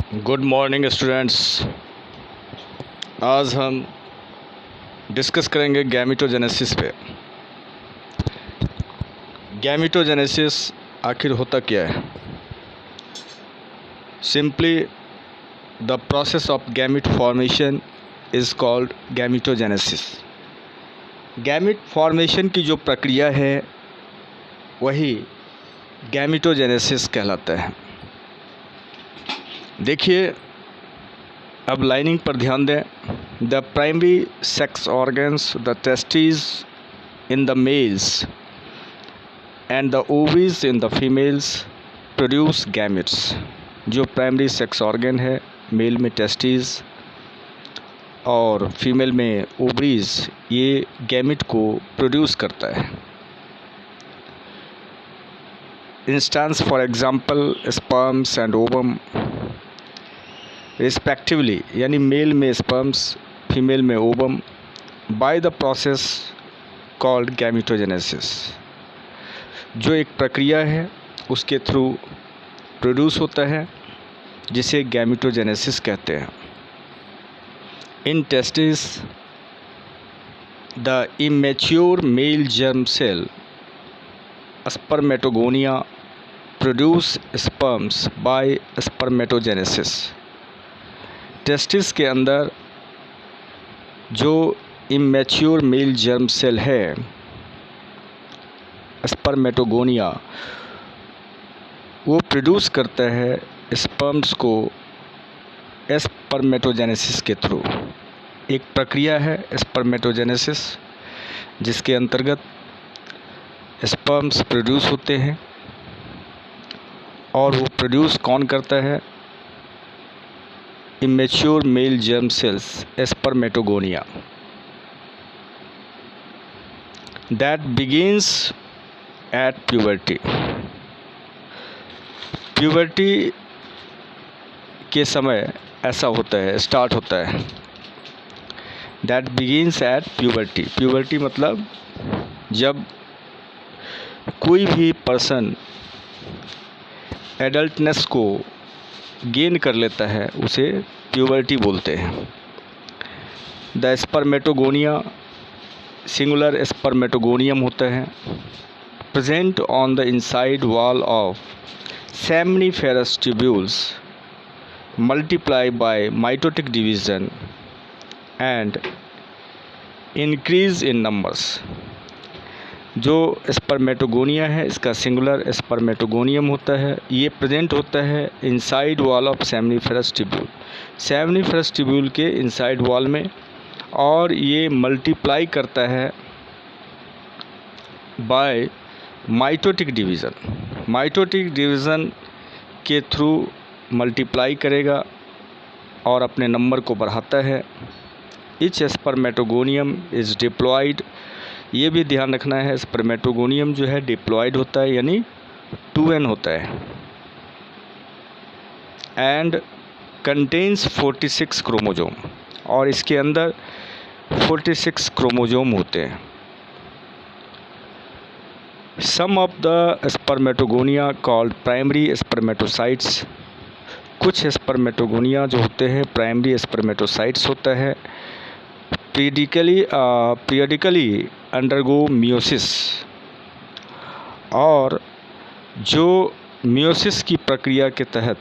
Good morning students. आज हम discuss करेंगे गैमेटोजेनेसिस पे। गैमेटोजेनेसिस आखिर होता क्या है? Simply the process of gamete formation is called gametogenesis. Gamete formation की जो प्रक्रिया है वही गैमेटोजेनेसिस कहलाता है। देखिए, अब लाइनिंग पर ध्यान दें। The primary sex organs, the testis in the mails and the ovaries in the females produce gametes. जो प्राइमरी सेक्स ऑर्गन है, मेल में टेस्टिस और फीमेल में ओवरीज, ये गैमेट को प्रोड्यूस करता है। Instance for example sperms and ovum respectively, यानी मेल में स्पर्म्स, फीमेल में ovum, bye the process called gametogenesis. जो एक प्रक्रिया है उसके थ्रू प्रोड्यूस होता है जिसे गैमेटोजेनेसिस कहते हैं। In testis the immature male germ cell spermatogonia produce sperms by spermatogenesis. Testis के अंदर जो इमेच्योर मेल जर्म सेल है स्पर्मेटोगोनिया, वो प्रोड्यूस करता है स्पर्म्स को स्पर्मेटोजेनेसिस के थ्रू। एक प्रक्रिया है स्पर्मेटोजेनेसिस जिसके अंतर्गत स्पर्म्स प्रोड्यूस होते हैं। और वो प्रोड्यूस कौन करता है? Immature male germ cells spermatogonia. That begins at puberty. Puberty के समय ऐसा होता है, स्टार्ट होता है। That begins at puberty. Puberty मतलब जब कोई भी पर्सन एडल्टनेस को गेन कर लेता है उसे प्यूबर्टी बोलते हैं। द स्पर्मेटोगोनिया, सिंगुलर स्पर्मेटोगोनियम होता है, present on the inside wall of seminiferous tubules, multiply by mitotic division and increase in numbers. जो स्पर्मेटोगोनिया है इसका सिंगुलर स्पर्मेटोगोनियम होता है। ये प्रेजेंट होता है inside wall of seminiferous tubule, seminiferous tubule के इनसाइड वॉल में, और ये मल्टीप्लाई करता है by mitotic division. Mitotic division के थ्रू मल्टीप्लाई करेगा और अपने नंबर को बढ़ाता है। Each spermatogonium is diploid. ये भी ध्यान रखना है, स्पर्मेटोगोनियम जो है डिप्लॉयड होता है, यानी 2n होता है, एंड कंटेन्स 46 क्रोमोजोम, और इसके अंदर 46 क्रोमोजोम होते हैं। Some of the spermatogonia called primary spermatocytes. कुछ स्पर्मेटोगोनिया जो होते हैं प्राइमरी स्पर्मेटोसाइट्स होता है। पीरियडिकली अंडरगो मियोसिस, और जो मियोसिस की प्रक्रिया के तहत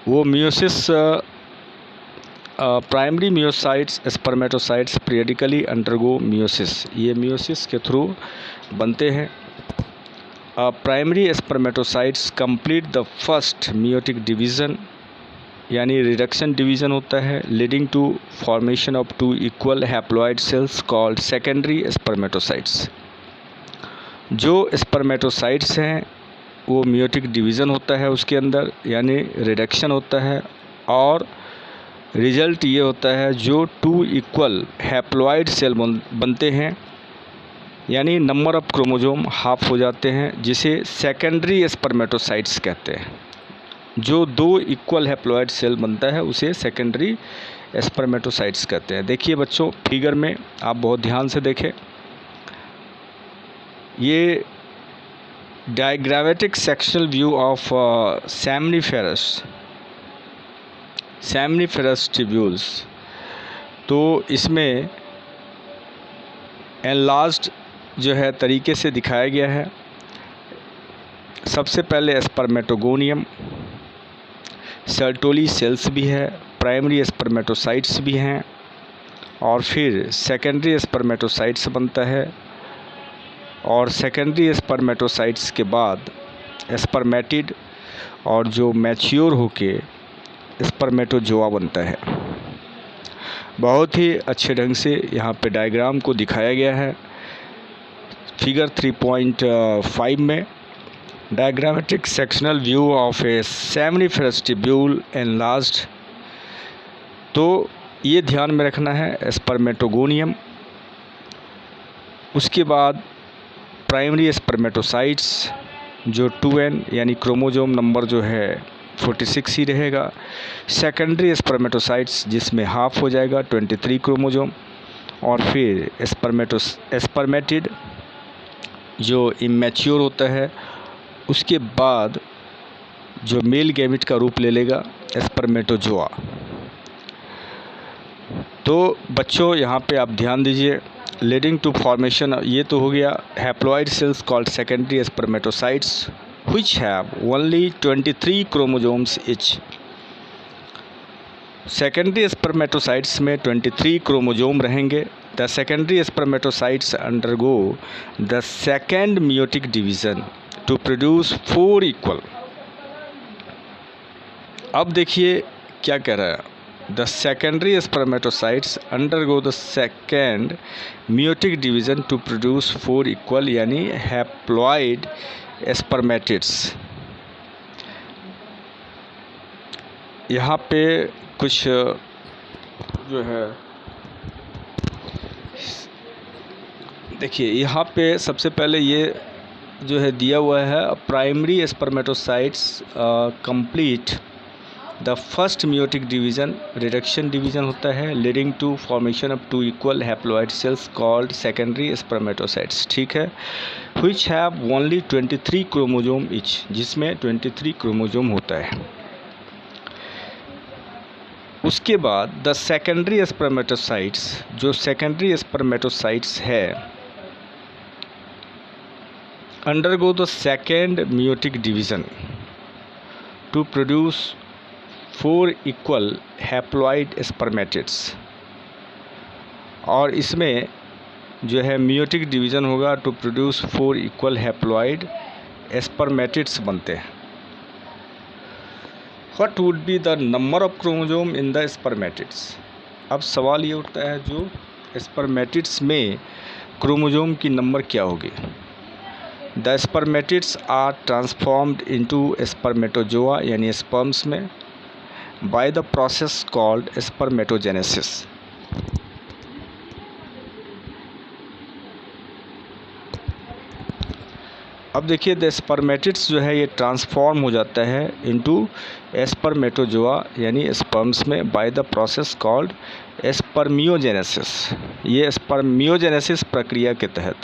वो meiosis primary meiocytes spermatocytes periodically undergo meiosis, ये मियोसिस के थ्रू बनते हैं। Primary spermatocytes complete the first meiotic division, यानी रिडक्शन डिवीज़न होता है, leading to formation of 2 equal haploid cells called secondary spermatocytes. जो स्पर्मेटोसाइट्स हैं वो मियोटिक डिवीज़न होता है उसके अंदर, यानी रिडक्शन होता है, और रिजल्ट ये होता है जो 2 इक्वल हैप्लॉइड सेल बनते हैं, यानी नंबर ऑफ क्रोमोजोम हाफ हो जाते हैं, जिसे सेकेंडरी स्पर्मेटोसाइट्स कहते हैं। जो 2 इक्वल हैप्लॉइड सेल बनता है उसे सेकेंडरी स्पर्मेटोसाइट्स कहते हैं। देखिए बच्चों, फिगर में आप बहुत ध्यान से देखें। ये diagrammatic sectional view of seminiferous tubules. तो इसमें एनलार्ज्ड जो है तरीके से दिखाया गया है। सबसे पहले स्पर्मेटोगोनियम, सर्टोली सेल्स भी है, प्राइमरी स्पर्मेटोसाइट्स भी हैं, और फिर सेकेंडरी स्पर्मेटोसाइट्स बनता है, और सेकेंडरी स्पर्मेटोसाइट्स के बाद स्पर्मेटिड, और जो मैच्योर होके स्पर्मेटोजोआ बनता है। बहुत ही अच्छे ढंग से यहाँ पे डायग्राम को दिखाया गया है फिगर 3.5 में। Diagrammatic sectional view of A seminiferous tubule enlarged. तो ये ध्यान में रखना है, स्पर्मेटोगोनियम, उसके बाद प्राइमरी स्पर्मेटोसाइट्स जो 2n यानी क्रोमोजोम नंबर जो है 46 ही रहेगा, सेकेंडरी स्पर्मेटोसाइट्स जिसमें हाफ हो जाएगा 23 क्रोमोजोम, और फिर स्पर्मेटिड जो इमैच्योर होता है, उसके बाद जो मेल गैमेट का रूप ले लेगा स्पर्मेटोजोआ। तो बच्चों यहाँ पे आप ध्यान दीजिए, लीडिंग टू फॉर्मेशन, ये तो हो गया haploid cells called secondary spermatocytes which have only 23 chromosomes each। Secondary spermatocytes में 23 क्रोमोजोम रहेंगे। The secondary spermatocytes undergo the second meiotic division to produce 4 equal. अब देखिए क्या कह रहा है, the secondary spermatocytes undergo the second meiotic division to produce 4 equal यानी haploid spermatids. यहाँ पे कुछ जो है देखिए, यहाँ पे सबसे पहले ये जो है दिया हुआ है, primary spermatocytes complete the first meiotic division, reduction division होता है, leading to formation of 2 equal haploid cells called secondary spermatocytes. ठीक है, which have only 23 chromosome each, जिसमें 23 क्रोमोजोम होता है। उसके बाद द सेकेंडरी स्पर्मेटोसाइट्स, जो सेकेंडरी स्पर्मेटोसाइट्स है, undergo the second meiotic division to produce 4 equal haploid spermatids. और इसमें जो है मियोटिक डिवीज़न होगा to produce 4 equal haploid spermatids बनते हैं। What would be the number of chromosome in the spermatids. अब सवाल ये उठता है, जो स्पर्मेटिड्स में क्रोमोजोम की नंबर क्या होगी। The spermatids are transformed into spermatozoa यानी स्पर्म्स में by the process called spermatogenesis. अब देखिए, द स्पर्मेटिड्स जो है ये ट्रांसफॉर्म हो जाता है इनटू स्पर्मेटोजोआ यानी स्पर्म्स में by the process called spermiogenesis. ये स्पर्मियोजेनेसिस प्रक्रिया के तहत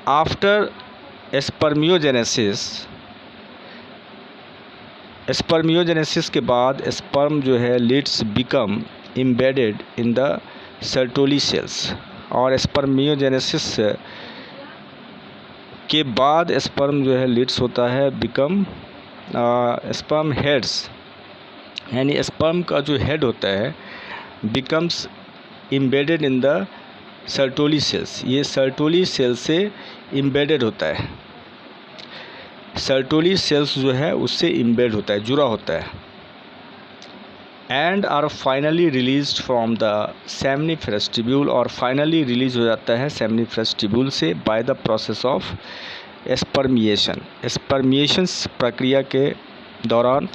आफ्टर स्पर्मियोजेनेसिस के बाद स्पर्म जो है leads become embedded in the Sertoli cells, और स्पर्मियोजेनेसिस के बाद स्पर्म जो है लीड्स होता है बिकम स्पर्म हेड्स, यानी स्पर्म का जो हेड होता है becomes embedded in the Sertoli cells. ये सर्टोली सेल से एम्बेडेड होता है, सर्टोली सेल्स जो है उससे एम्बेड होता है, जुड़ा होता है, and are finally released from the seminiferous tubule, और फाइनली रिलीज हो जाता है सेमनीफेरस ट्यूब्यूल से by the process of spermiation. Spermiation प्रक्रिया के दौरान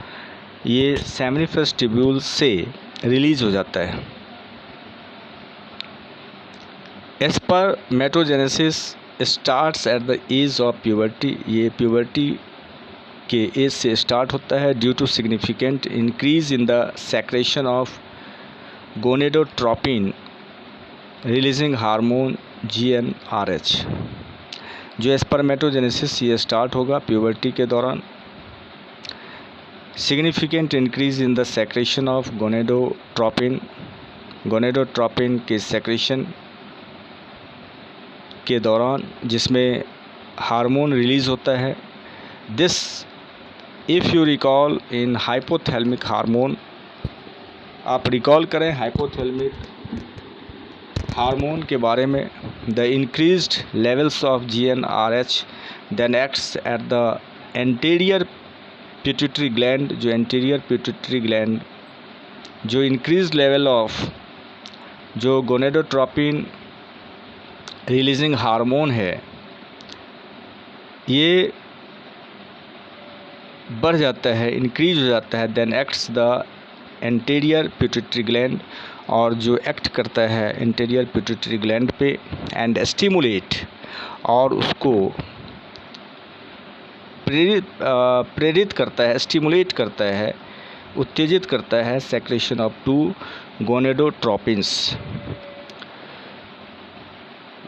ये सेमनीफेरस ट्यूब्यूल से रिलीज हो जाता है। Spermatogenesis starts at the age of puberty. ये प्यूबर्टी के एज से स्टार्ट होता है due to significant increase in the secretion of gonadotropin releasing hormone GnRH। जो स्पर्मेटोजेनेसिस ये स्टार्ट होगा प्यूबर्टी के दौरान। Significant increase in the secretion of gonadotropin, gonadotropin के सेक्रेशन के दौरान जिसमें हार्मोन रिलीज़ होता है। This if you recall in hypothalamic hormone, आप रिकॉल करें हाइपोथैलेमिक हार्मोन के बारे में। The increased levels of GnRH then acts at the anterior pituitary gland, जो एंटीरियर पिट्यूटरी ग्लैंड जो इंक्रीज लेवल ऑफ जो गोनेडोट्रोपिन रिलीजिंग हार्मोन है ये बढ़ जाता है, इंक्रीज हो जाता है। Then acts the anterior pituitary gland, और जो एक्ट करता है एंटीरियर पिट्यूटरी ग्लैंड पे, एंड स्टिमुलेट, और उसको प्रेरित करता है, स्टिमुलेट करता है, उत्तेजित करता है सेक्रेशन ऑफ 2 गोनेडोट्रोपिन्स,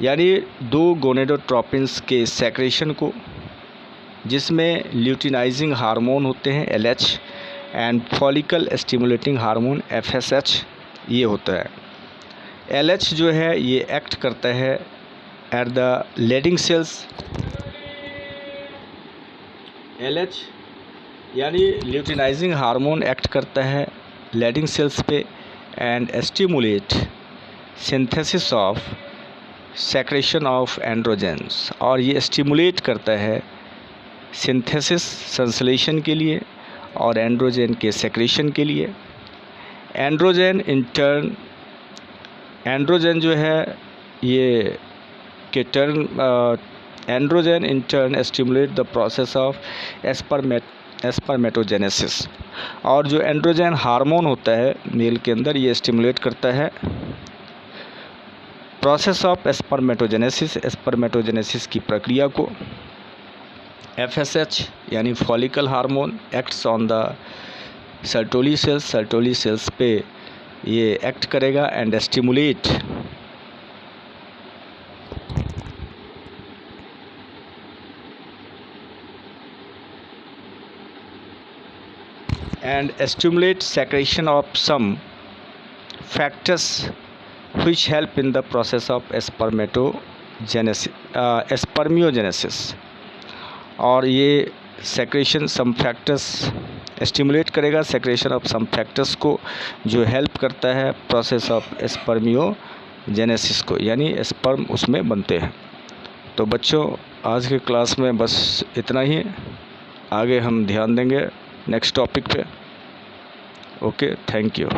यानी 2 गोनेडोट्रोपिन्स के सेक्रेशन को, जिसमें ल्यूटिनाइजिंग हार्मोन होते हैं LH and follicle stimulating hormone FSH ये होता है। LH जो है ये एक्ट करता है at the Leydig cells, LH यानी ल्यूटिनाइजिंग हार्मोन एक्ट करता है लेडिंग सेल्स पे and stimulate synthesis of secretion of androgens, और ये स्टिमुलेट करता है सिंथेसिस संश्लेषण के लिए और एंड्रोजन के सेक्रेशन के लिए। एंड्रोजन इन टर्न, एंड्रोजन जो है ये के turn, androgen in turn stimulate the process of spermatogenesis, और जो एंड्रोजन हार्मोन होता है मेल के अंदर ये स्टिमुलेट करता है प्रोसेस ऑफ स्पर्मेटोजेनेसिस, स्पर्मेटोजेनेसिस की प्रक्रिया को। FSH यानी follicle hormone acts on the Sertoli sales, Sertoli cells पे ये एक्ट करेगा and stimulate secretion of some factors which help in the process of spermiogenesis, और ये सेक्रेशन सम फैक्टर्स स्टिमुलेट करेगा सेक्रेशन ऑफ सम फैक्टर्स को जो help करता है प्रोसेस ऑफ स्पर्मियोजेनेसिस को, यानी स्पर्म उसमें बनते हैं। तो बच्चों आज के क्लास में बस इतना ही, आगे हम ध्यान देंगे नेक्स्ट टॉपिक पे। Okay, thank you.